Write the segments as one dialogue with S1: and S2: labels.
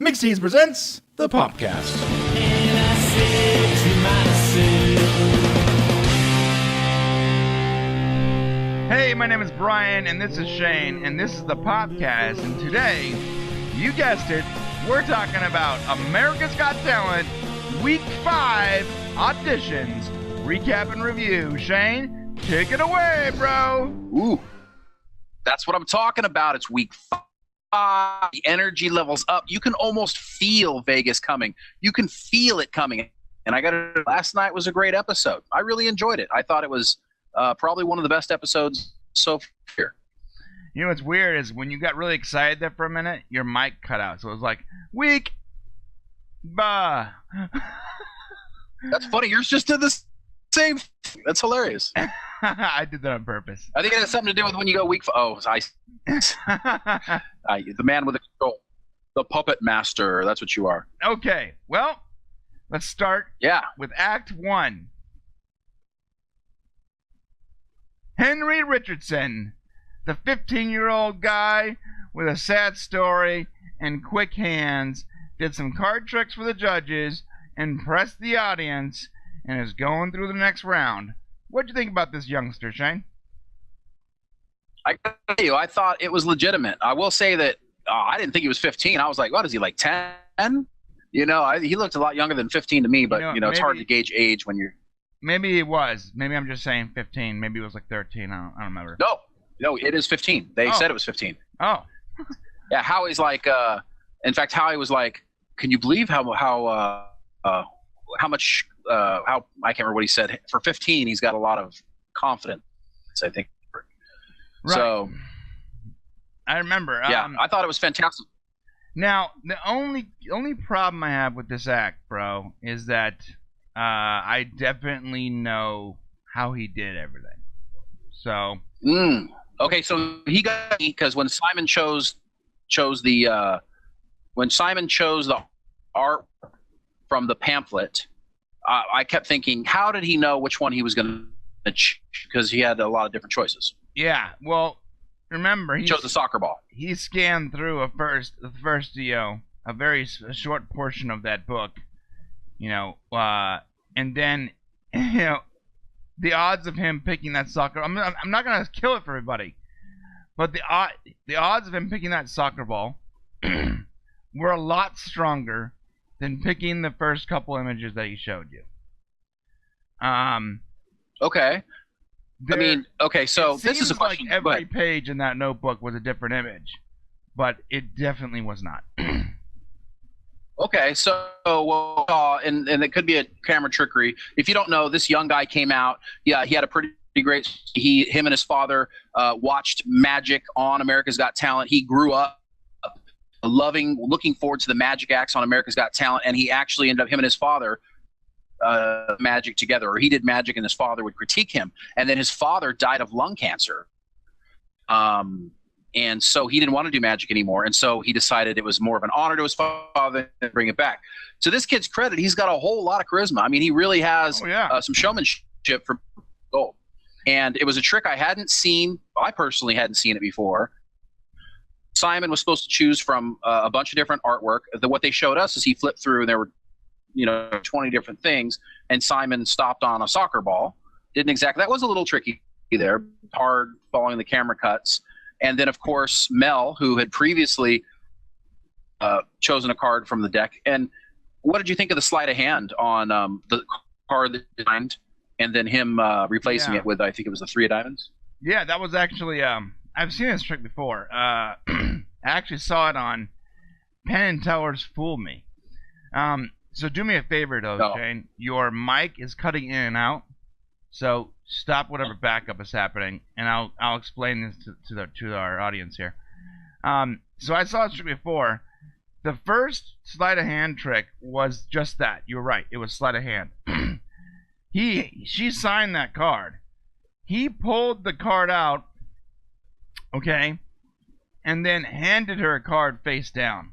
S1: Mixties presents the Popcast.
S2: Hey, my name is Brian, and this is Shane, and this is the Popcast, and today, you guessed it, we're talking about America's Got Talent, Week 5 auditions, recap and review. Shane, take it away, bro.
S3: Ooh, that's what I'm talking about. It's Week 5. The energy levels up. You can almost feel Vegas coming. You can feel it coming. And last night was a great episode. I really enjoyed it. I thought it was probably one of the best episodes so far.
S2: You know what's weird is when you got really excited there for a minute, your mic cut out. So it was like, week, bah.
S3: That's funny. Yours just did the same. That's hilarious.
S2: I did that on purpose.
S3: I think it has something to do with when you go week 5. Oh, the man with the control. The puppet master. That's what you are.
S2: Okay. Well, let's start with Act 1. Henry Richardson, the 15-year-old guy with a sad story and quick hands, did some card tricks for the judges, impressed the audience, and is going through the next round. What'd you think about this youngster, Shane?
S3: I gotta tell you, I thought it was legitimate. I will say that I didn't think he was 15. I was like, what is he, like 10? You know, he looked a lot younger than 15 to me, but, it's hard to gauge age when you're...
S2: Maybe he was. Maybe I'm just saying 15. Maybe it was like 13. I don't remember.
S3: No, it is 15. They said it was 15.
S2: Oh.
S3: Yeah, Howie's like, in fact, Howie was like, can you believe how much, I can't remember what he said. For 15, he's got a lot of confidence, I think.
S2: Right.
S3: So.
S2: I remember.
S3: Yeah, I thought it was fantastic.
S2: Now, the only problem I have with this act, bro, is that I definitely know how he did everything. So.
S3: Okay, so he got, because when Simon chose the art from the pamphlet, I kept thinking, how did he know which one he was going to choose? Because he had a lot of different choices.
S2: Yeah, well, remember
S3: he chose the soccer ball.
S2: He scanned through a very short portion of that book, and then the odds of him picking that soccer. I'm not gonna kill it for everybody, but the odds of him picking that soccer ball were a lot stronger than picking the first couple images that he showed you.
S3: Okay. So this is a question.
S2: Like every page in that notebook was a different image, but it definitely was not.
S3: Okay, so and it could be a camera trickery. If you don't know, this young guy came out. Yeah, he had a pretty great. Him and his father watched Magic on America's Got Talent. He grew up looking forward to the Magic acts on America's Got Talent, and he actually ended up, him and his father, Magic together, or he did Magic and his father would critique him, and then his father died of lung cancer, and so he didn't want to do Magic anymore, and so he decided it was more of an honor to his father to bring it back. To this kid's credit, he's got a whole lot of charisma. I mean, he really has some showmanship for gold, and it was a trick I hadn't seen. I personally hadn't seen it before. Simon was supposed to choose from a bunch of different artwork. What they showed us is he flipped through, and there were 20 different things, and Simon stopped on a soccer ball. That was a little tricky there, hard following the camera cuts. And then, of course, Mel, who had previously chosen a card from the deck. And what did you think of the sleight of hand on the card that he designed, and then him replacing it with, I think it was the 3 of diamonds?
S2: Yeah, that was actually, I've seen this trick before. I actually saw it on Penn and Teller's Fool Me. So do me a favor, though, Shane. Your mic is cutting in and out, so stop whatever backup is happening, and I'll explain this to our audience here. So I saw this trick before. The first sleight of hand trick was just that. You're right. It was sleight of hand. She signed that card. He pulled the card out, okay, and then handed her a card face down.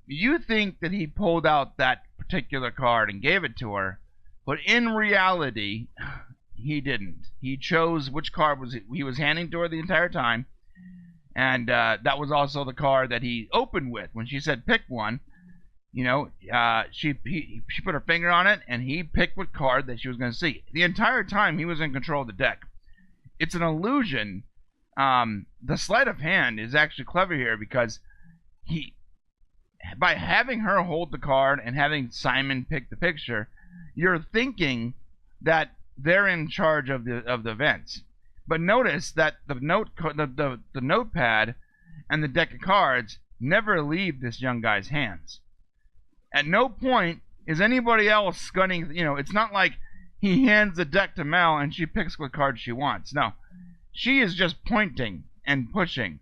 S2: You think that he pulled out that particular card and gave it to her, but in reality, he didn't. He chose which card he was handing to her the entire time, And that was also the card that he opened with. When she said pick one, she put her finger on it, and he picked what card that she was going to see. The entire time, he was in control of the deck. It's an illusion. The sleight of hand is actually clever here because by having her hold the card and having Simon pick the picture, you're thinking that they're in charge of the events. But notice that the notepad and the deck of cards never leave this young guy's hands. At no point is anybody else gunning. It's not like he hands the deck to Mel and she picks what card she wants. No, she is just pointing and pushing.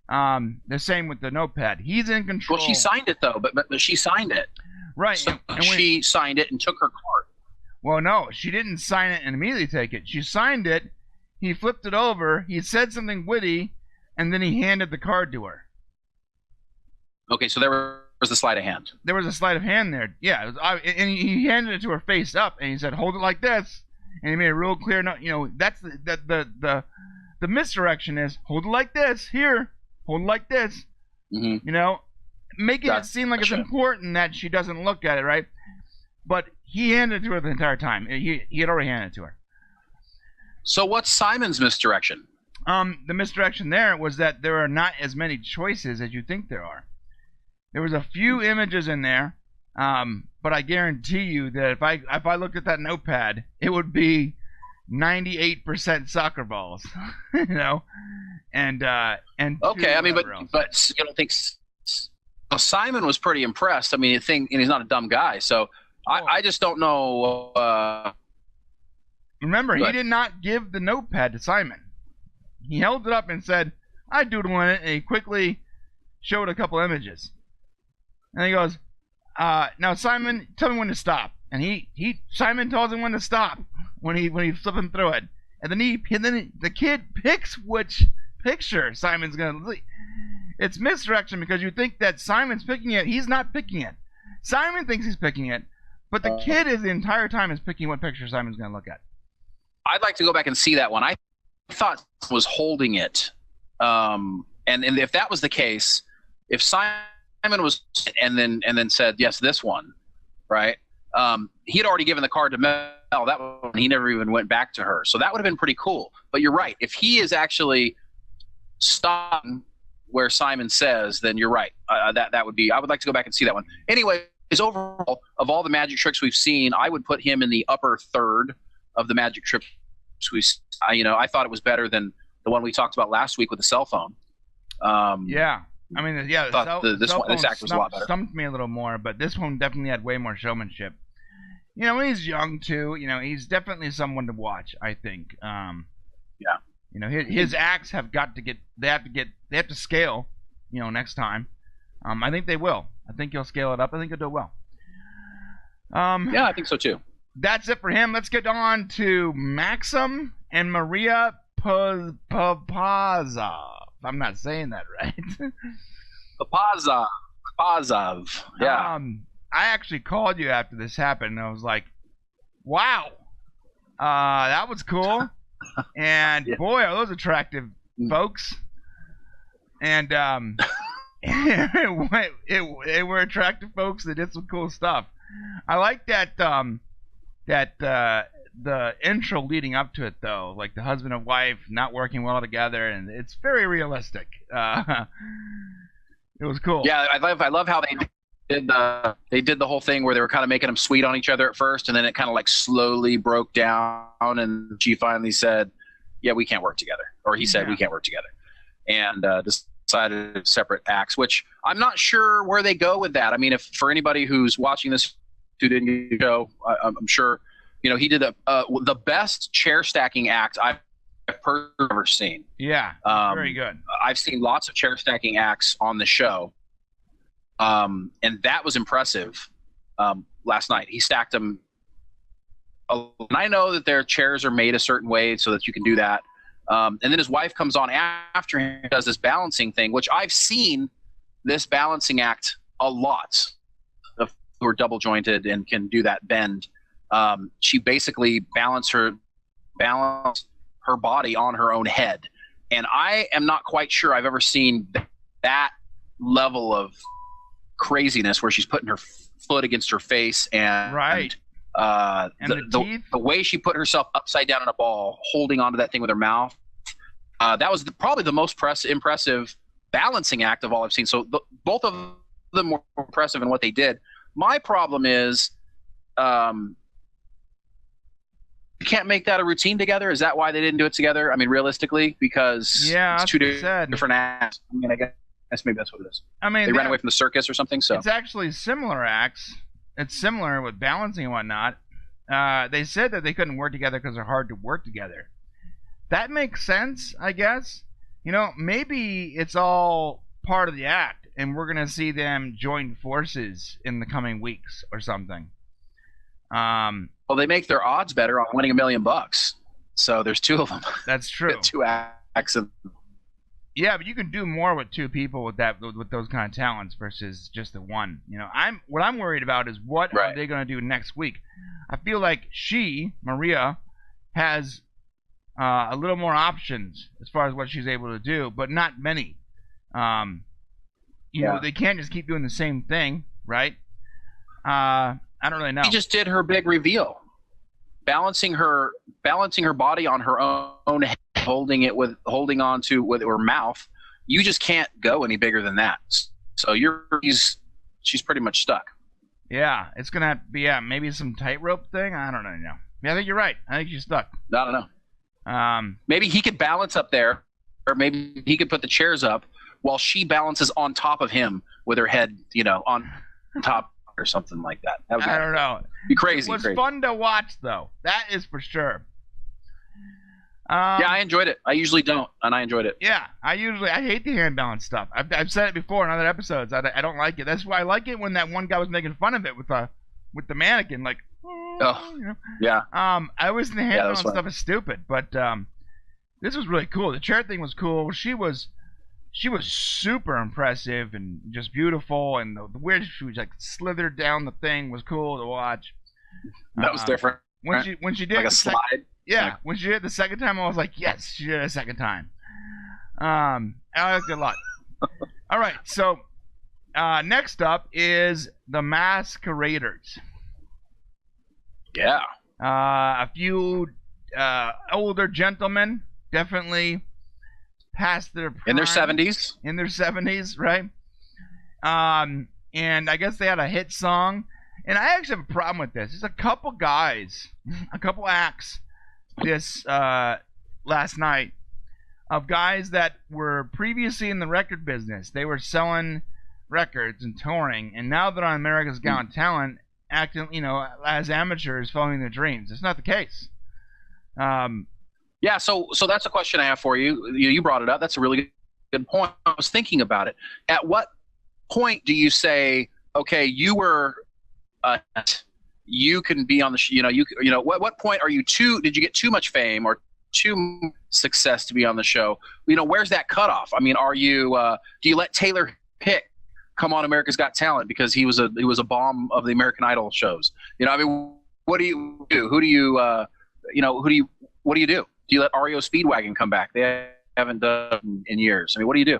S2: The same with the notepad. He's in control.
S3: Well, she signed it though, but she signed it.
S2: Right.
S3: So she signed it and took her card.
S2: Well, no, she didn't sign it and immediately take it. She signed it. He flipped it over. He said something witty, and then he handed the card to her.
S3: Okay, so there was a sleight of hand.
S2: There was a sleight of hand there. Yeah, and he handed it to her face up, and he said, "Hold it like this." And he made a real clear note. That's the misdirection is hold it like this. Here, hold it like this.
S3: Mm-hmm.
S2: Making it seem like it's important that she doesn't look at it, right? But he handed it to her the entire time. He had already handed it to her.
S3: So what's Simon's misdirection?
S2: The misdirection there was that there are not as many choices as you think there are. There was a few images in there, but I guarantee you that if I looked at that notepad, it would be 98% soccer balls, and
S3: okay. I mean, but you don't think Simon was pretty impressed. I mean, and he's not a dumb guy, so I just don't know.
S2: Remember, he did not give the notepad to Simon. He held it up and said, "I doodle in it," and he quickly showed a couple images. And he goes, "Now Simon, tell me when to stop." And Simon tells him when to stop when he's flipping through it. And then the kid picks which picture Simon's gonna leave. It's misdirection because you think that Simon's picking it. He's not picking it. Simon thinks he's picking it, but the kid the entire time is picking what picture Simon's gonna look at.
S3: I'd like to go back and see that one. I thought was holding it, and if that was the case, if Simon was and then said yes, this one, right? He had already given the card to Mel. That one he never even went back to her, so that would have been pretty cool. But you're right. If he is actually stopping where Simon says, then you're right. That would be. I would like to go back and see that one. Anyways, overall, of all the magic tricks we've seen, I would put him in the upper third of the magic tricks I thought it was better than the one we talked about last week with the cell phone.
S2: Yeah. I mean, yeah,
S3: this act was a lot better.
S2: Stumped me a little more, but this one definitely had way more showmanship. He's young too. He's definitely someone to watch, I think.
S3: Yeah.
S2: His acts have got to get. They have to scale. Next time. I think they will. I think he'll scale it up. I think he'll do well.
S3: Yeah, I think so too.
S2: That's it for him. Let's get on to Maxim and Maria Popazov. I'm not saying that right.
S3: Popazov. Yeah.
S2: I actually called you after this happened, and I was like, wow, that was cool. And boy, are those attractive folks. And they were attractive folks that did some cool stuff. I like that the intro leading up to it, though, like the husband and wife not working well together, and it's very realistic. It was cool.
S3: Yeah, I love how they did the whole thing where they were kind of making them sweet on each other at first, and then it kind of like slowly broke down, and she finally said, "Yeah, we can't work together," or he said, "We can't work together," and decided separate acts. Which I'm not sure where they go with that. I mean, if for anybody who's watching this who didn't go, I'm sure. He did the best chair stacking act I've ever seen.
S2: Yeah, very good.
S3: I've seen lots of chair stacking acts on the show, and that was impressive. Last night, he stacked them. And I know that their chairs are made a certain way so that you can do that. And then his wife comes on after him and does this balancing thing, which I've seen this balancing act a lot. Who are double jointed and can do that bend. She basically balanced her body on her own head, And I am not quite sure I've ever seen that level of craziness where she's putting her foot against her face and the way she put herself upside down in a ball, holding onto that thing with her mouth. That was probably the most impressive balancing act of all I've seen. So both of them were impressive in what they did. My problem is you can't make that a routine together. Is that why they didn't do it together? I mean, realistically, because it's two different acts. I mean, I guess maybe that's what it is. I mean, they ran away from the circus or something. So
S2: it's actually similar acts. It's similar with balancing and whatnot. They said that they couldn't work together because they're hard to work together. That makes sense, I guess. You know, maybe it's all part of the act, and we're gonna see them join forces in the coming weeks or something.
S3: Well, they make their odds better on winning $1 million. So there's two of them.
S2: That's true.
S3: Two acts.
S2: Yeah, but you can do more with two people with those kind of talents versus just the one. You know, what I'm worried about is what are they going to do next week. I feel like Maria, has a little more options as far as what she's able to do, but not many. You know, they can't just keep doing the same thing, right? I don't really know.
S3: She just did her big reveal, balancing her body on her own head, holding on to with her mouth. You just can't go any bigger than that. So she's pretty much stuck.
S2: Yeah, it's gonna have to be maybe some tightrope thing. I don't really know. Yeah, I think you're right. I think she's stuck.
S3: I don't know. Maybe he could balance up there, or maybe he could put the chairs up while she balances on top of him with her head, on top or something like that.
S2: I don't know.
S3: Be crazy.
S2: It was fun to watch, though. That is for sure.
S3: Yeah, I enjoyed it. I usually don't, and I enjoyed it.
S2: Yeah, I hate the hand balance stuff. I've said it before in other episodes. I don't like it. That's why I like it when that one guy was making fun of it with the mannequin, like.
S3: Yeah.
S2: I always think the hand balance stuff is stupid, but this was really cool. The chair thing was cool. She was super impressive and just beautiful, and the way she was like slithered down the thing was cool to watch.
S3: That was different.
S2: When she did
S3: like a slide.
S2: When she did it the second time, I was like, yes, she did it a second time. I liked it a lot. All right, so next up is the Masqueraders.
S3: Yeah.
S2: A few older gentlemen, definitely past their prime.
S3: In their 70s.
S2: In their 70s, right? And I guess they had a hit song. And I actually have a problem with this. There's a couple guys, a couple acts this last night of guys that were previously in the record business. They were selling records and touring, and now they're on America's Got Talent, acting, as amateurs following their dreams. It's not the case.
S3: Yeah, so that's a question I have for you. You brought it up. That's a really good point. I was thinking about it. At what point do you say, okay, you can be on the what point are you did you get too much fame or too success to be on the show? Where's that cutoff? I mean, are you do you let Taylor Pick come on America's Got Talent because he was a bomb of the American Idol shows? I mean, what do you do? What do you do? Do you let REO Speedwagon come back? They haven't done in years. I mean, what do you do?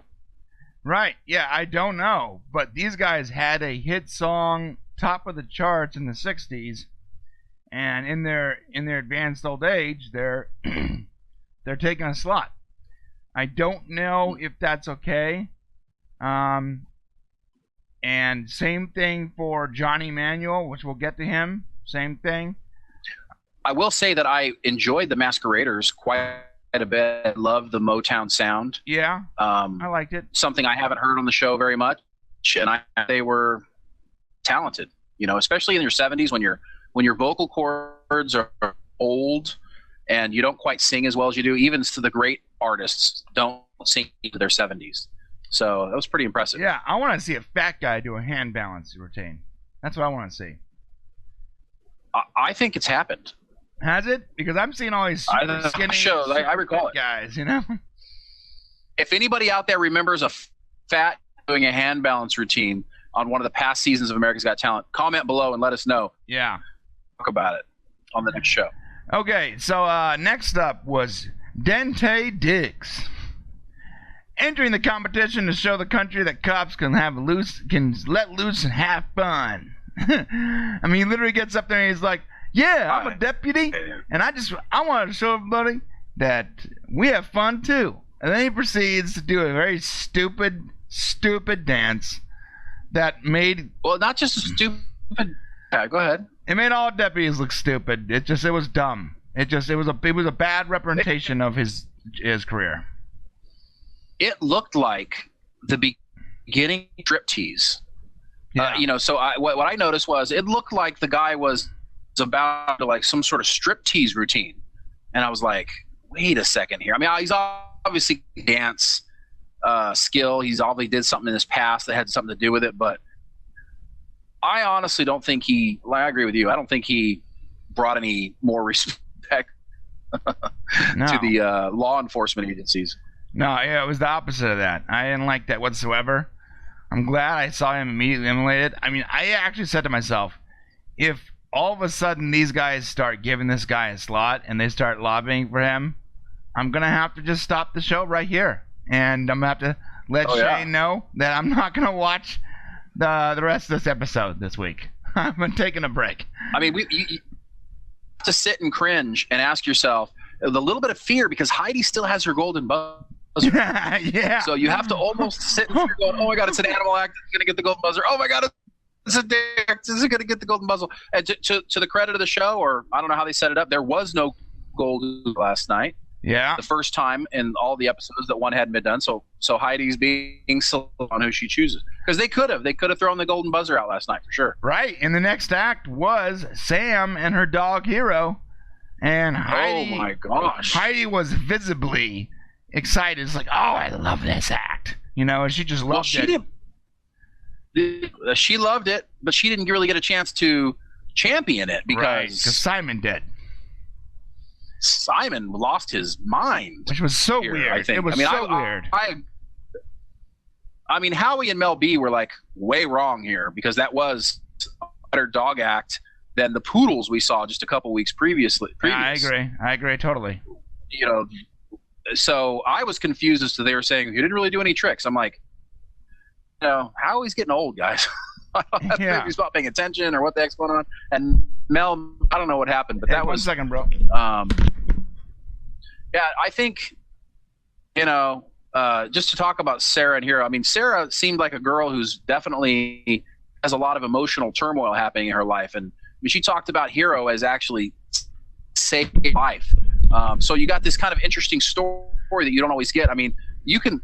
S2: Right. Yeah, I don't know. But these guys had a hit song, top of the charts in the 60s, and in their advanced old age, they're taking a slot. I don't know if that's okay. And same thing for Johnny Manuel, which we'll get to him. Same thing.
S3: I will say that I enjoyed the Masqueraders quite a bit. I love the Motown sound.
S2: Yeah, I liked it.
S3: Something I haven't heard on the show very much, and they were talented. Especially in your 70s when your vocal cords are old and you don't quite sing as well as you do. Even the great artists don't sing to their 70s. So that was pretty impressive.
S2: Yeah, I want to see a fat guy do a hand balance routine. That's what I want to see.
S3: I think it's happened.
S2: Has it? Because I'm seeing all these super skinny
S3: shows. I recall it.
S2: Guys,
S3: If anybody out there remembers a fat doing a hand balance routine on one of the past seasons of America's Got Talent, comment below and let us know.
S2: Yeah.
S3: Talk about it on the next show.
S2: Okay, so next up was Dante Diggs. entering the competition to show the country that cops can let loose and have fun. I mean, he literally gets up there and he's like, yeah, I'm a deputy, and I want to show everybody that we have fun too. And then he proceeds to do a very stupid dance that made...
S3: Well, not just a stupid... Yeah, go ahead.
S2: It made all deputies look stupid. It was dumb. It was a bad representation of his career.
S3: It looked like the beginning striptease.
S2: Yeah.
S3: So what I noticed was it looked like the guy was about to like some sort of striptease routine, and I was like, wait a second here. I mean, he's obviously dance skill. He's obviously did something in his past that had something to do with it, but I honestly don't think I agree with you. I don't think he brought any more respect to the law enforcement agencies.
S2: No, yeah, it was the opposite of that. I didn't like that whatsoever. I'm glad I saw him immediately emulated. I mean, I actually said to myself, if all of a sudden these guys start giving this guy a slot and they start lobbying for him, I'm going to have to just stop the show right here. And I'm going to have to let Shane know that I'm not going to watch the rest of this episode this week. I've been taking a break.
S3: I mean, you have to sit and cringe and ask yourself a little bit of fear because Heidi still has her golden buzzer.
S2: Yeah.
S3: So you have to almost sit and going, oh my God, it's an animal act. It's going to get the golden buzzer. Oh my God, it's a dick. This is going to get the golden buzzer. And to the credit of the show, or I don't know how they set it up, there was no gold last night.
S2: Yeah.
S3: The first time in all the episodes that one hadn't been done. So Heidi's being selected on who she chooses. Because they could have thrown the golden buzzer out last night for sure.
S2: Right. And the next act was Sam and her dog Hero. And Heidi,
S3: oh my gosh.
S2: Heidi was visibly excited. It's like, oh, I love this act. And she just loved
S3: it. She loved it, but she didn't really get a chance to champion it because
S2: Simon did.
S3: Simon lost his mind.
S2: Which was so weird.
S3: I think.
S2: It was weird.
S3: I mean, Howie and Mel B were like way wrong here because that was a better dog act than the Poodles we saw just a couple weeks previously.
S2: I agree totally.
S3: So I was confused as to they were saying he didn't really do any tricks. I'm like, Howie's getting old, guys. I don't know if he's not paying attention or what the heck's going on. And Mel, I don't know what happened, but that was
S2: 1 second, bro.
S3: Yeah, I think, just to talk about Sarah and Hero. I mean, Sarah seemed like a girl who's definitely has a lot of emotional turmoil happening in her life, and I mean, she talked about Hero as actually saved life. So you got this kind of interesting story that you don't always get. I mean, you can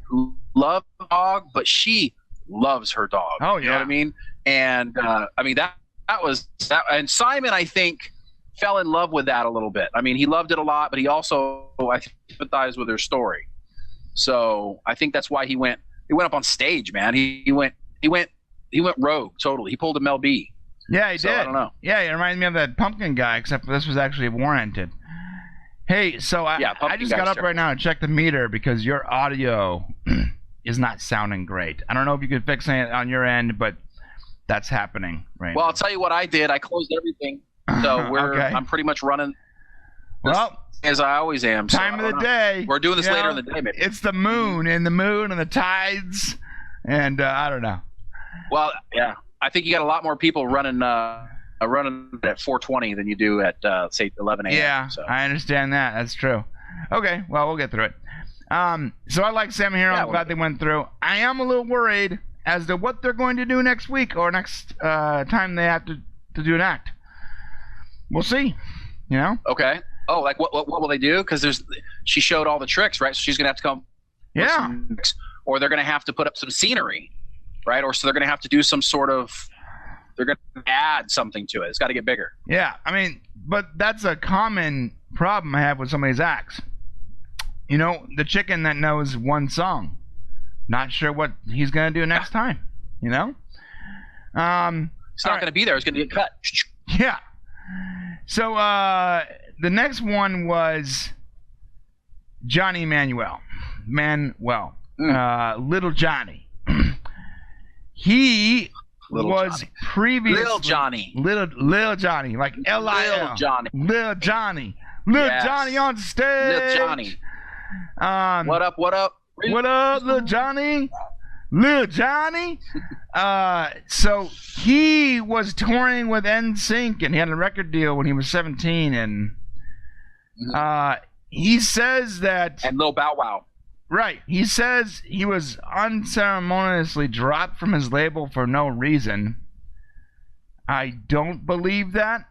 S3: love a dog, but she loves her dog.
S2: Oh, yeah.
S3: You know what I mean? And I mean that was that. And Simon, I think, fell in love with that a little bit. I mean, he loved it a lot, but he also, I think, empathized with her story. So I think that's why he went up on stage, man. He went rogue totally. He pulled a Mel B.
S2: Yeah, he did.
S3: I don't know.
S2: Yeah, it reminds me of that pumpkin guy, except for this was actually warranted. Hey, so I just got up right now and checked the meter because your audio is not sounding great. I don't know if you could fix it on your end, but that's happening right now.
S3: Well, I'll tell you what I did. I closed everything. So I'm pretty much running as I always am.
S2: Time of the day.
S3: We're doing this later in the day, maybe.
S2: It's the moon and the tides, and I don't know.
S3: Well, yeah. I think you got a lot more people running at 4:20 than you do at say 11 a.m.
S2: Yeah, so. I understand that. That's true. Okay, well, we'll get through it. So I like Sam Hero. I'm glad they went through. I am a little worried as to what they're going to do next week or next time they have to do an act. We'll see.
S3: Okay. Oh, like what will they do? Because she showed all the tricks, right? So she's gonna have to come.
S2: Yeah.
S3: Or they're gonna have to put up some scenery, right? Or so they're gonna have to do some sort of. They're gonna add something to it. It's got to get bigger.
S2: Yeah, I mean, but that's a common problem I have with some of these acts. The chicken that knows one song, not sure what he's gonna do next time. He's not
S3: gonna be there. It's gonna get cut.
S2: Yeah. So the next one was Johnny Manuel, Little Johnny. He was previously
S3: Little Johnny,
S2: like L-I-L.
S3: Little Johnny,
S2: Johnny on stage.
S3: Little Johnny. What up?
S2: What up, little Johnny? Little Johnny? So he was touring with NSYNC, and he had a record deal when he was 17, and he says that...
S3: And Lil Bow Wow.
S2: Right. He says he was unceremoniously dropped from his label for no reason. I don't believe that.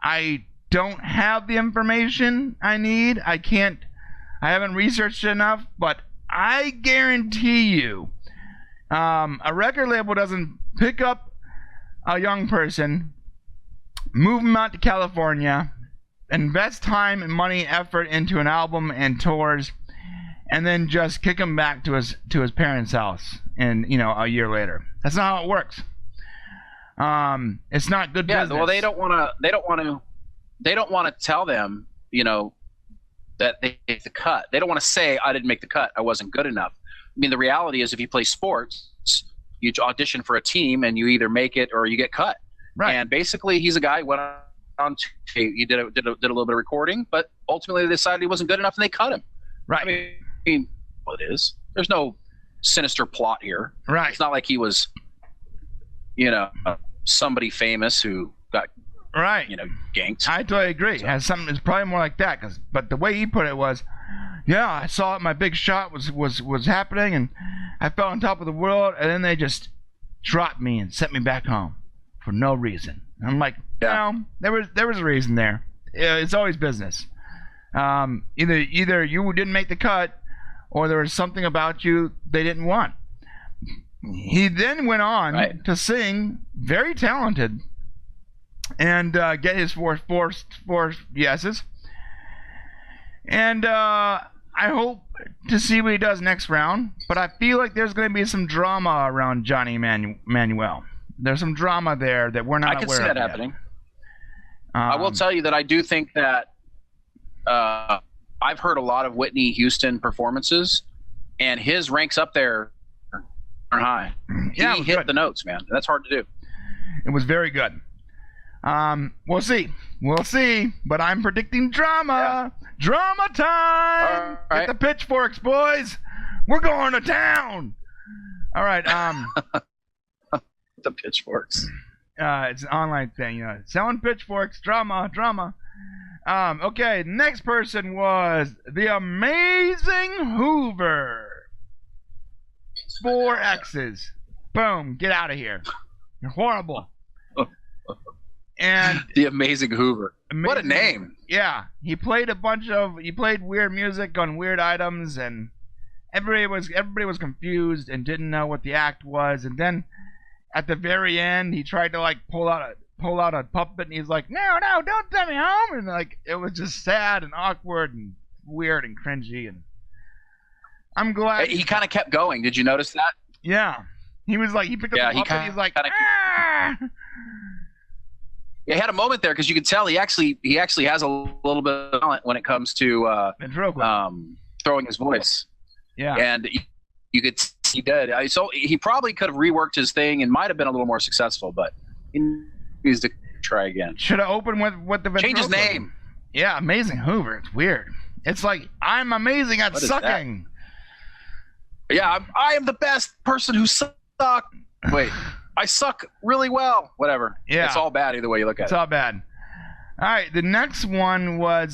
S2: I don't have the information I need. I haven't researched enough, but I guarantee you, a record label doesn't pick up a young person, move him out to California, invest time and money, effort into an album and tours, and then just kick him back to his parents' house, and a year later. That's not how it works. It's not good business.
S3: Yeah, well, they don't want to tell them, that they make the cut. They don't want to say, I didn't make the cut, I wasn't good enough. I mean, the reality is, if you play sports, you audition for a team and you either make it or you get cut.
S2: Right.
S3: And basically, he's a guy who went on to, he did a little bit of recording, but ultimately they decided he wasn't good enough and they cut him.
S2: Right.
S3: I mean, well, it is. There's no sinister plot here.
S2: Right.
S3: It's not like he was, somebody famous who got ganked.
S2: I totally agree. It's probably more like that, but the way he put it was, yeah, I saw it, my big shot was happening, and I fell on top of the world, and then they just dropped me and sent me back home for no reason. And I'm like, no, there was a reason there. It's always business. Either you didn't make the cut, or there was something about you they didn't want. He then went on to sing, very talented, and get his four yeses. And I hope to see what he does next round. But I feel like there's going to be some drama around Johnny Manuel. There's some drama there that we're not aware of.
S3: I can see that
S2: yet.
S3: happening. I will tell you that I do think that I've heard a lot of Whitney Houston performances, and his ranks up there high.
S2: Yeah,
S3: he hit the notes, man. That's hard to do.
S2: It was very good. We'll see. But I'm predicting drama. Yeah. Drama time. Right. Get the pitchforks, boys. We're going to town. All right.
S3: The pitchforks.
S2: It's an online thing, selling pitchforks. Drama. Okay. Next person was the amazing Hoover. 4 X's. Boom. Get out of here. You're horrible. And
S3: the amazing Hoover. What a name.
S2: Yeah. He played weird music on weird items, and everybody was confused and didn't know what the act was. And then at the very end, he tried to pull out a puppet, and he's like, no, don't send me home. And it was just sad and awkward and weird and cringy, and I'm glad
S3: he kind of kept going. Did you notice that?
S2: Yeah. He was like, he picked up the puppet, he's like, ah!
S3: He had a moment there because you could tell he actually has a little bit of talent when it comes to throwing his voice.
S2: Yeah,
S3: and you could see he did. So he probably could have reworked his thing and might have been a little more successful, but he needs to try again.
S2: Should have opened with the
S3: change his name.
S2: Yeah, amazing Hoover. It's weird. It's like, I'm amazing at sucking.
S3: Yeah, I am the best person who sucks. Wait. I suck really well. Whatever.
S2: Yeah.
S3: It's all bad either way you look at it.
S2: It's all bad. All right. The next one was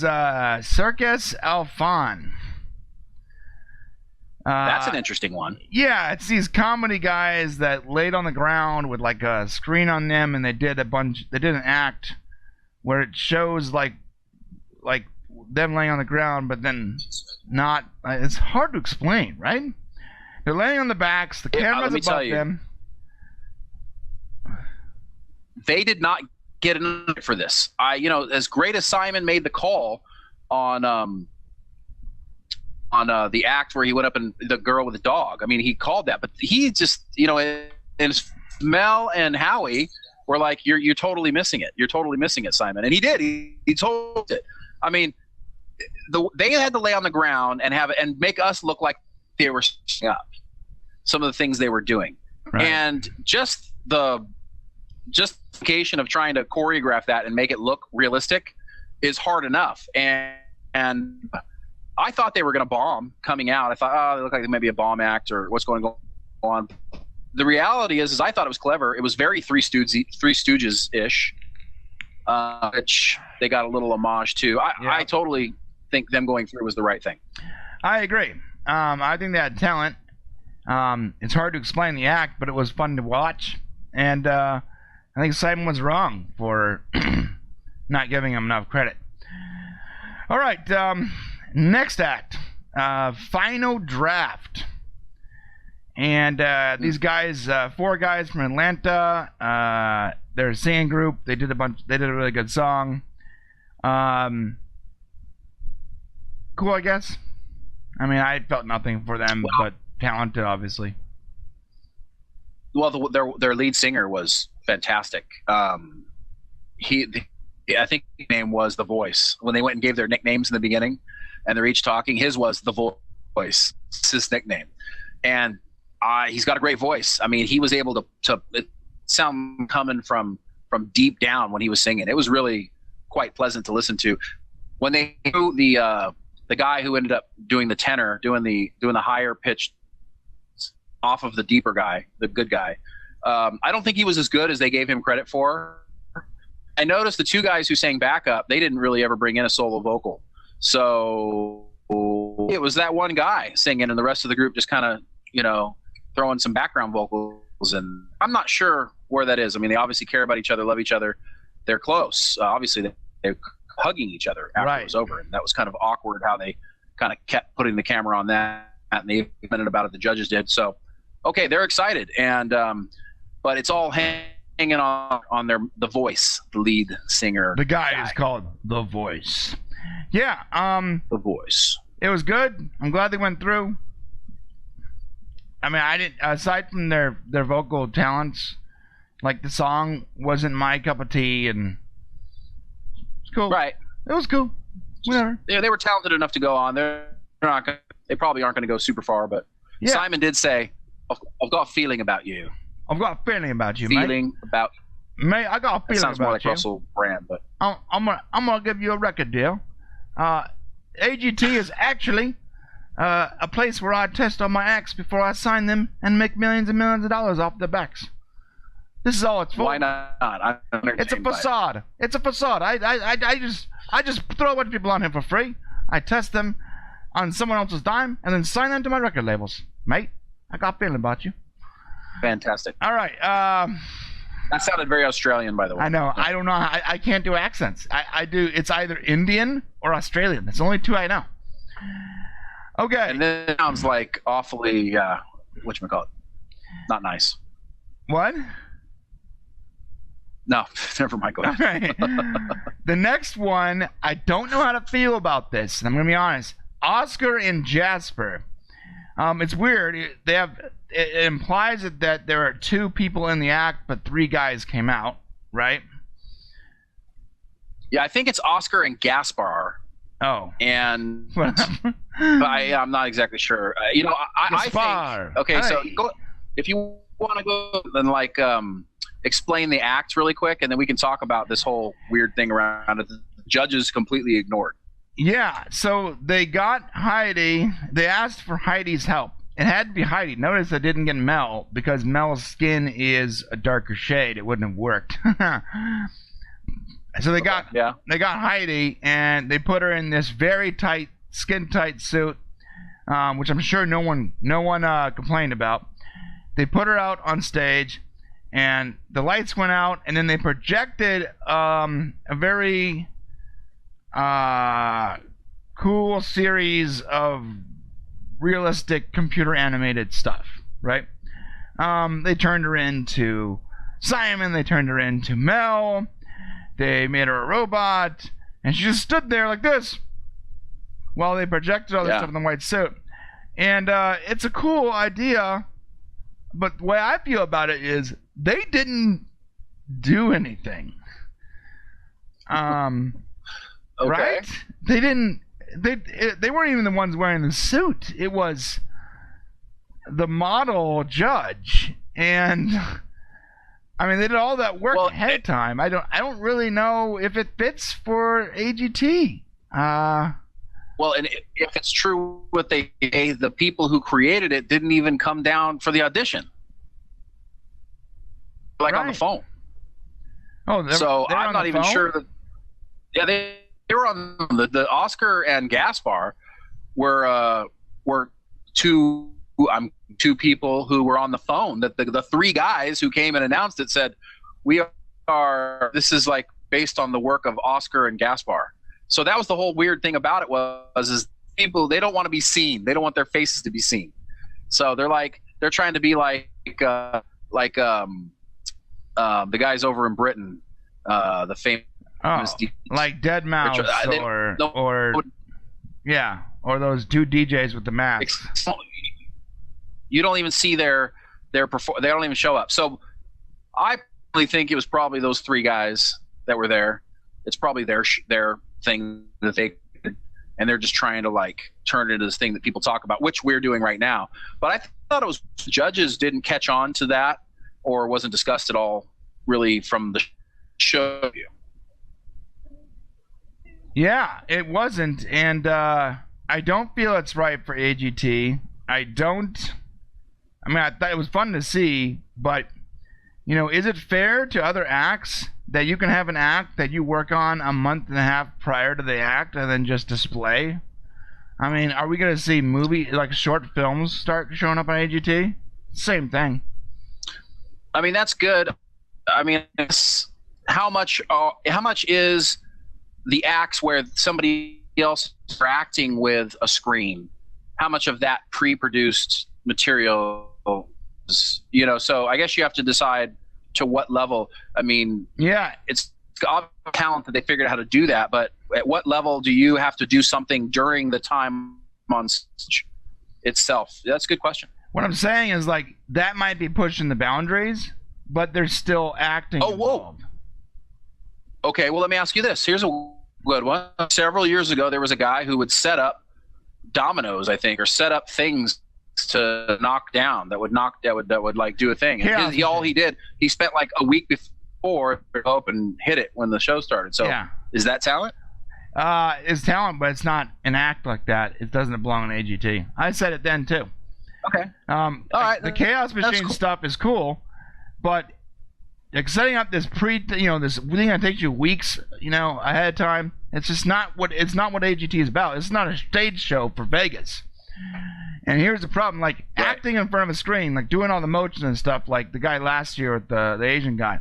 S2: Circus Alfon.
S3: That's an interesting one.
S2: Yeah. It's these comedy guys that laid on the ground with a screen on them, and they did an act where it shows like them laying on the ground, but then not. It's hard to explain, right? They're laying on the backs. The camera's above them.
S3: They did not get an for this. As great as Simon made the call on the act where he went up and the girl with the dog. I mean, he called that, but he just, and Mel and Howie were like, "You're totally missing it. You're totally missing it, Simon." And he did. He told it. I mean, they had to lay on the ground and make us look like they were up some of the things they were doing,
S2: right.
S3: And just the justification of trying to choreograph that and make it look realistic is hard enough. And I thought they were going to bomb coming out. I thought, oh, they look like they may be a bomb act or what's going on. The reality is I thought it was clever. It was very Three Stooges-ish, which they got a little homage to. I totally think them going through was the right thing.
S2: I agree. I think they had talent. It's hard to explain the act, but it was fun to watch. And I think Simon was wrong for not giving him enough credit. All right, next act, Final Draft. And these guys, 4 guys from Atlanta, they're a singing group. They did a really good song. Cool, I guess. I mean, I felt nothing for them, but talented, obviously.
S3: Well, their lead singer was fantastic. I think his name was The Voice. When they went and gave their nicknames in the beginning, and they're each talking, his was The Voice. It's his nickname, and he's got a great voice. I mean, he was able to sound coming from deep down when he was singing. It was really quite pleasant to listen to. When they do the guy who ended up doing the tenor, doing the higher pitched off of the deeper guy, the good guy. I don't think he was as good as they gave him credit for. I noticed the 2 guys who sang backup, they didn't really ever bring in a solo vocal. So it was that one guy singing, and the rest of the group just kind of, throwing some background vocals. And I'm not sure where that is. I mean, they obviously care about each other, love each other. They're close. Obviously, they're hugging each other after it was over. And that was kind of awkward how they kind of kept putting the camera on that, and they commented about it, the judges did. So, okay, they're excited. And but it's all hanging on the Voice, the lead singer.
S2: The guy is called The Voice. Yeah.
S3: The Voice.
S2: It was good. I'm glad they went through. I mean, I didn't. Aside from their vocal talents, like the song wasn't my cup of tea, and it's cool.
S3: Right.
S2: It was cool. Whatever.
S3: Yeah, they were talented enough to go on. They probably aren't going to go super far, but Simon did say, "I've got a feeling about you."
S2: I've got a feeling about you,
S3: feeling
S2: mate.
S3: about
S2: Mate, I got a feeling
S3: sounds
S2: about
S3: more like
S2: you.
S3: Russell Brand, but
S2: I'm gonna give you a record deal. AGT is actually a place where I test all my acts before I sign them and make millions and millions of dollars off their backs. This is all it's for.
S3: Why not?
S2: It's a facade. It's a facade. I just throw a bunch of people on here for free. I test them on someone else's dime and then sign them to my record labels. Mate, I got a feeling about you.
S3: Fantastic.
S2: All right.
S3: That sounded very Australian, by the way.
S2: I know. I don't know. I can't do accents. I do. It's either Indian or Australian. That's the only 2 I know. Okay.
S3: And this sounds like awfully, whatchamacallit, not nice.
S2: What?
S3: No, never mind. Go ahead.
S2: All right. The next one, I don't know how to feel about this. And I'm going to be honest. Oscar and Jasper. It's weird. It implies that there are 2 people in the act, but 3 guys came out, right?
S3: Yeah, I think it's Oscar and Gaspar.
S2: Oh.
S3: And but I'm not exactly sure. I think. Okay, so if you want to go and explain the act really quick, and then we can talk about this whole weird thing around it. The judges completely ignored.
S2: Yeah, so they got Heidi. They asked for Heidi's help. It had to be Heidi. Notice I didn't get Mel because Mel's skin is a darker shade. It wouldn't have worked. So they got Heidi, and they put her in this very tight, skin tight suit, which I'm sure no one complained about. They put her out on stage, and the lights went out, and then they projected a very cool series of realistic computer animated stuff, right? They turned her into Simon, they turned her into Mel, they made her a robot, and she just stood there like this while they projected all this stuff in the white suit. And it's a cool idea, but the way I feel about it is they didn't do anything.
S3: Okay.
S2: Right? They didn't. They weren't even the ones wearing the suit. It was the model judge, and I mean they did all that work ahead of time. I don't really know if it fits for AGT.
S3: Well, and if it's true what the people who created it didn't even come down for the audition, like on the phone.
S2: Oh,
S3: so I'm not even sure that. Yeah, they were on the Oscar and Gaspar were two people who were on the phone. That the three guys who came and announced it said, this is like based on the work of Oscar and Gaspar. So that was the whole weird thing about it is people, they don't want to be seen. They don't want their faces to be seen. So they're trying to be like the guys over in Britain, the famous
S2: like Dead Mouse or those two DJs with the masks.
S3: You don't even see their perform. They don't even show up. So I really think it was probably those three guys that were there. It's probably their thing that they did, and they're just trying to like turn it into this thing that people talk about, which we're doing right now. But I thought it was judges didn't catch on to that or wasn't discussed at all really from the show.
S2: Yeah, it wasn't, and I don't feel it's right for AGT. I thought it was fun to see, but is it fair to other acts that you can have an act that you work on a month and a half prior to the act and then just display? I mean, are we going to see short films start showing up on AGT? Same thing.
S3: I mean, that's good. I mean, how much is the acts where somebody else is acting with a screen? How much of that pre-produced material is, so I guess you have to decide to what level. I mean, yeah, it's talent that they figured out how to do that, but at what level do you have to do something during the time on stage itself? That's a good question.
S2: What I'm saying is that might be pushing the boundaries, but there's still acting involved.
S3: Okay, well, let me ask you this. Here's a good one. Several years ago, there was a guy who would set up dominoes, I think, or set up things to knock down that would like do a thing. And he spent like a week before to go up and hit it when the show started. So is that talent?
S2: It's talent, but it's not an act like that. It doesn't belong in AGT. I said it then too.
S3: Okay.
S2: All right. The Chaos Machine stuff is cool, but like setting up this this thing that takes you weeks, ahead of time. It's just not what AGT is about. It's not a stage show for Vegas. And here's the problem: acting in front of a screen, doing all the motions and stuff, like the guy last year with the Asian guy.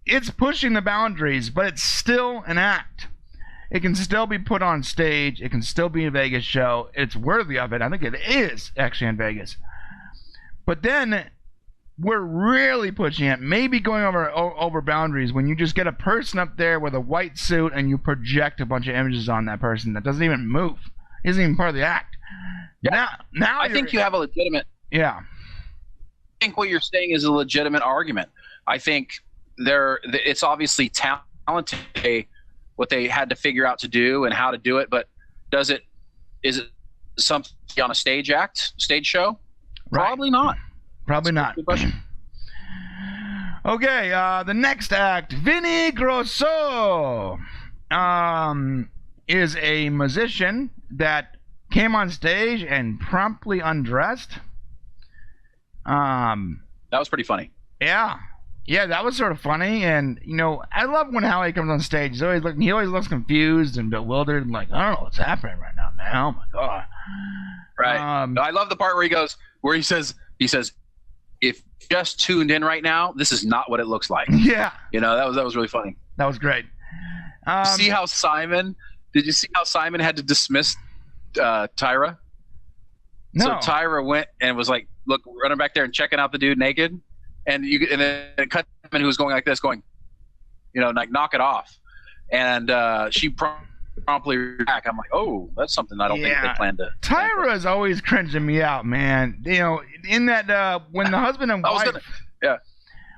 S2: It's pushing the boundaries, but it's still an act. It can still be put on stage. It can still be a Vegas show. It's worthy of it. I think it is actually in Vegas. But then we're really pushing it, maybe going over boundaries when you just get a person up there with a white suit and you project a bunch of images on that person that doesn't even move. Isn't even part of the act.
S3: Yeah. Now I think you have a legitimate.
S2: Yeah.
S3: I think what you're saying is a legitimate argument. I think it's obviously talented what they had to figure out to do and how to do it, but is it something on a stage show?
S2: Right.
S3: Probably not.
S2: Probably not.
S3: Good question.
S2: Okay, the next act, Vini Grosso, is a musician that came on stage and promptly undressed.
S3: That was pretty funny.
S2: Yeah, that was sort of funny, and I love when Howie comes on stage. He always looks confused and bewildered, and I don't know what's happening right now, man. Oh my god.
S3: Right. I love the part where he says, if you just tuned in right now, this is not what it looks like.
S2: Yeah.
S3: That was really funny.
S2: That was great.
S3: Did you see how Simon had to dismiss Tyra?
S2: No.
S3: So Tyra went and was running back there and checking out the dude naked, and then it cut him, who was going like this, going, knock it off, and she promptly back. I'm like, oh, that's something I don't think they planned to.
S2: Tyra is always cringing me out, man. In that when the husband and wife,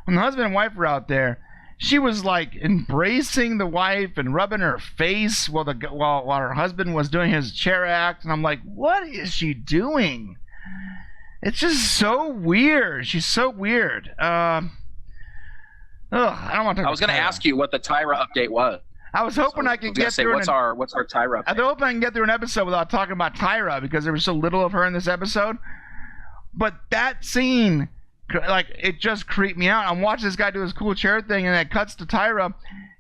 S2: when the husband and wife were out there, she was embracing the wife and rubbing her face while her husband was doing his chair act, and I'm like, what is she doing? It's just so weird. She's so weird. I don't want to talk about
S3: I was going to ask you what the Tyra update was.
S2: I was hoping I could get through.
S3: What's our Tyra?
S2: I was hoping I can get through an episode without talking about Tyra because there was so little of her in this episode. But that scene, like, it just creeped me out. I'm watching this guy do his cool chair thing, and it cuts to Tyra,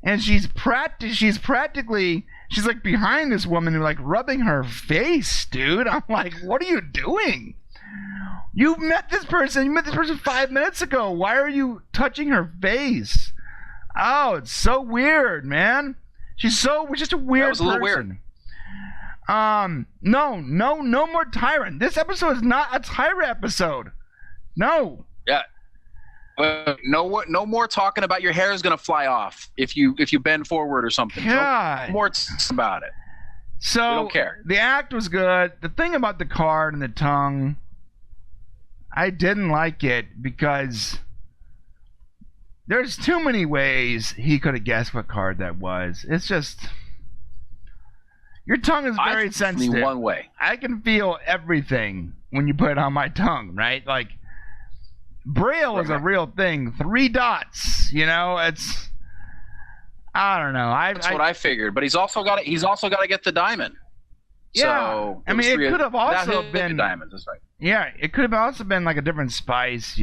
S2: and she's practically like behind this woman, like rubbing her face, dude. I'm like, what are you doing? You met this person 5 minutes ago. Why are you touching her face? Oh, it's so weird, man. She's just a weird person. That was a little weird. No more Tyron. This episode is not a Tyra episode. No.
S3: Yeah. No more talking about your hair is gonna fly off if you bend forward or something.
S2: God.
S3: No more about it.
S2: So
S3: we don't care.
S2: The act was good. The thing about the card and the tongue, I didn't like it because there's too many ways he could have guessed what card that was. It's just, your tongue is very sensitive.
S3: One way.
S2: I can feel everything when you put it on my tongue, right? Like, Braille is a real thing. 3 dots, it's, I don't know.
S3: That's what I figured. But he's also got to get the diamond.
S2: Yeah,
S3: so
S2: I mean, it could have also been
S3: diamonds. That's right.
S2: Yeah, it could have also been like a different spice.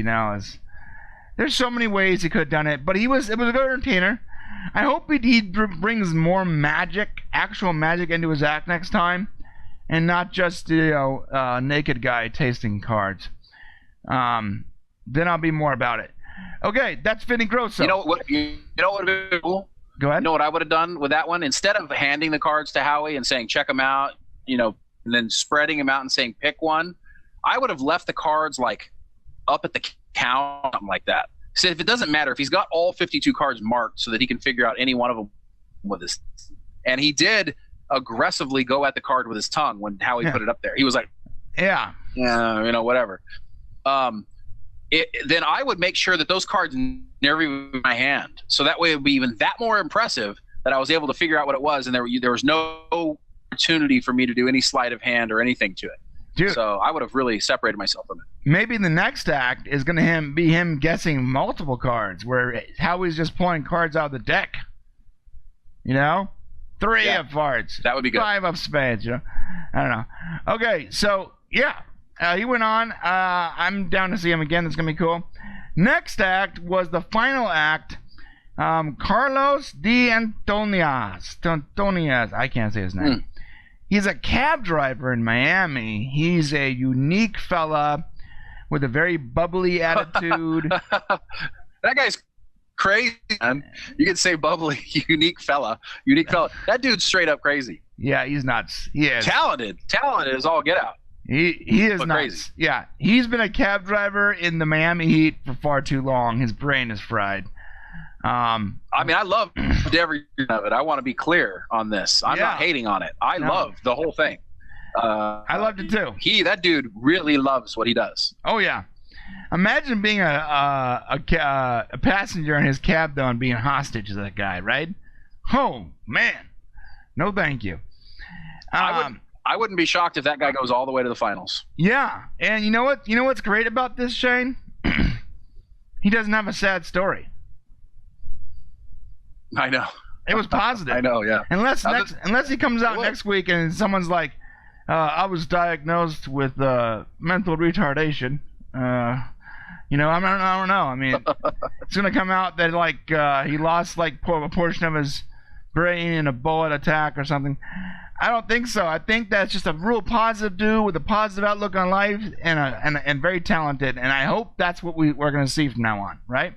S2: There's so many ways he could have done it, but it was a good entertainer. I hope he brings more actual magic into his act next time, and not just naked guy tasting cards. Then I'll be more about it. Okay, that's Vini Grosso.
S3: You know what would have been cool?
S2: Go ahead.
S3: You know what I would have done with that one? Instead of handing the cards to Howie and saying check them out, and then spreading them out and saying pick one, I would have left the cards like up at the count, something like that. So if it doesn't matter, if he's got all 52 cards marked so that he can figure out any one of them with his, and he did aggressively go at the card with his tongue when Howie put it up there. He was like, yeah, whatever. Then I would make sure that those cards never even in my hand. So that way it would be even that more impressive that I was able to figure out what it was, and there was no opportunity for me to do any sleight of hand or anything to it.
S2: Dude,
S3: so I would have really separated myself from it.
S2: Maybe the next act is going to be him guessing multiple cards, where Howie's just pulling cards out of the deck. 3 of hearts.
S3: That would be good.
S2: 5 of spades. I don't know. Okay, so he went on. I'm down to see him again. That's going to be cool. Next act was the final act. Carlos DAntoni. I can't say his name. He's a cab driver in Miami. He's a unique fella with a very bubbly attitude.
S3: That guy's crazy, man. You can say bubbly, unique fella. That dude's straight up crazy.
S2: Yeah, he's nuts. He is.
S3: Talented is all get out.
S2: He is nuts. Crazy. Yeah, he's been a cab driver in the Miami heat for far too long. His brain is fried.
S3: I mean, I loved every of it. I want to be clear on this. I'm not hating on it. I love the whole thing.
S2: I loved it too.
S3: That dude really loves what he does.
S2: Oh yeah. Imagine being a passenger in his cab though and being hostage to that guy, right? Oh man, no thank you.
S3: I wouldn't be shocked if that guy goes all the way to the finals.
S2: Yeah, and you know what? You know what's great about this, Shane? He doesn't have a sad story.
S3: I know.
S2: It was positive.
S3: I know, yeah.
S2: Unless he comes out next week and someone's like, I was diagnosed with mental retardation. I don't know. I mean, it's gonna come out that like he lost like a portion of his brain in a bullet attack or something. I don't think so. I think that's just a real positive dude with a positive outlook on life and very talented. And I hope that's what we're gonna see from now on, right?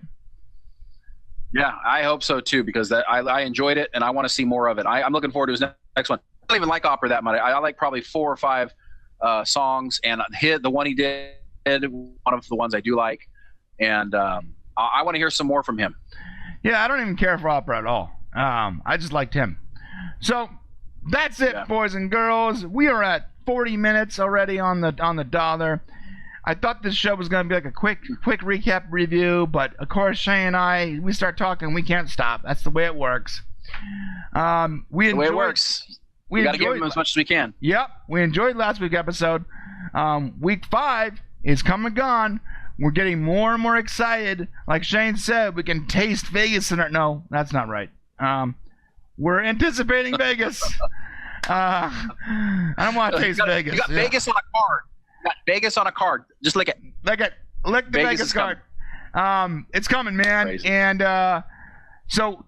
S3: Yeah, I hope so too, because I enjoyed it and I want to see more of it. I'm looking forward to his next one. I don't even like opera that much. I like probably 4 or 5 songs, and the one he did, one of the ones I do like, and I want to hear some more from him.
S2: Yeah, I don't even care for opera at all. I just liked him. So that's it, boys and girls. We are at 40 minutes already on the dollar. I thought this show was going to be like a quick recap review, but of course Shane and I, we start talking, we can't stop. That's the way it works.
S3: We got to give them as much as we can.
S2: Yep, we enjoyed last week's episode. Week 5 is come and gone. We're getting more and more excited. Like Shane said, we can taste Vegas in our... No, that's not right. we're anticipating Vegas. I don't want to taste Vegas.
S3: You got Vegas on a card. You got Vegas on a card. Just lick it.
S2: Lick it. Lick the Vegas card. It's coming, man.
S3: Crazy.
S2: And so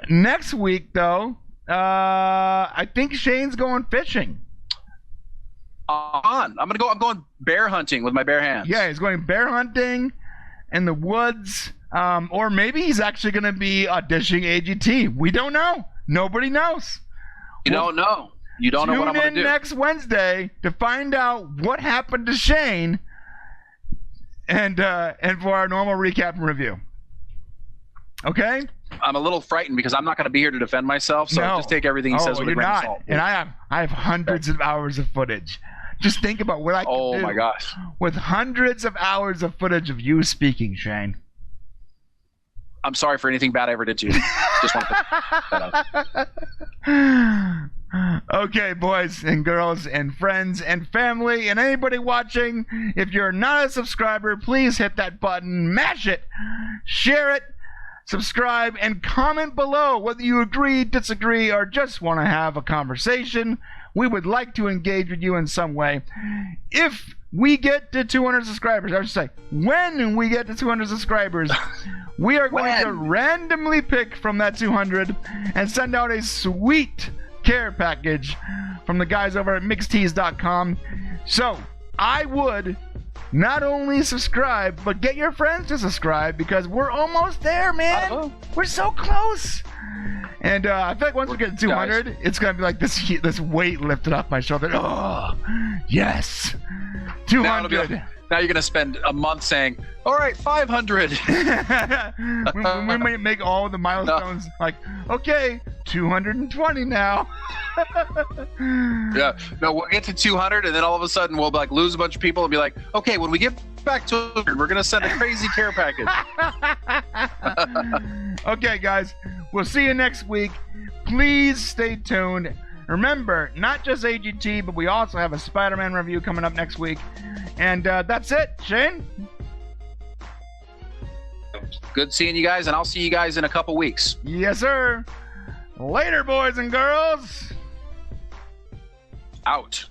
S2: next week, though, I think Shane's going fishing.
S3: I'm going bear hunting with my bare hands.
S2: Yeah, he's going bear hunting in the woods. Or maybe he's actually going to be auditioning AGT. We don't know. Nobody knows.
S3: You don't know. You don't know what I'm going to do.
S2: Tune in next Wednesday to find out what happened to Shane and for our normal recap and review. Okay?
S3: I'm a little frightened because I'm not going to be here to defend myself, so just take everything he says with a grain of salt.
S2: And I have hundreds of hours of footage. Just think about what I can do.
S3: Oh my gosh.
S2: With hundreds of hours of footage of you speaking, Shane.
S3: I'm sorry for anything bad I ever did to you. Just want to put that out.
S2: Okay, boys and girls and friends and family and anybody watching, if you're not a subscriber, please hit that button, mash it, share it, subscribe, and comment below whether you agree, disagree, or just want to have a conversation. We would like to engage with you in some way. If we get to 200 subscribers, I should say, when we get to 200 subscribers, we are going to randomly pick from that 200 and send out a sweet care package from the guys over at mixtees.com. So I would not only subscribe, but get your friends to subscribe because we're almost there, man. We're so close. And I feel like once we get to 200, it's going to be like this weight lifted off my shoulder. Oh, yes. 200.
S3: Now you're going to spend a month saying, all right, 500.
S2: we might make all the milestones like, okay, 220 now.
S3: Yeah. No, we'll get to 200, and then all of a sudden we'll like lose a bunch of people and be like, okay, when we get back to 200, we're going to send a crazy care package.
S2: Okay, guys. We'll see you next week. Please stay tuned. Remember, not just AGT, but we also have a Spider-Man review coming up next week. And that's it. Shane?
S3: Good seeing you guys, and I'll see you guys in a couple weeks.
S2: Yes, sir. Later, boys and girls.
S3: Out.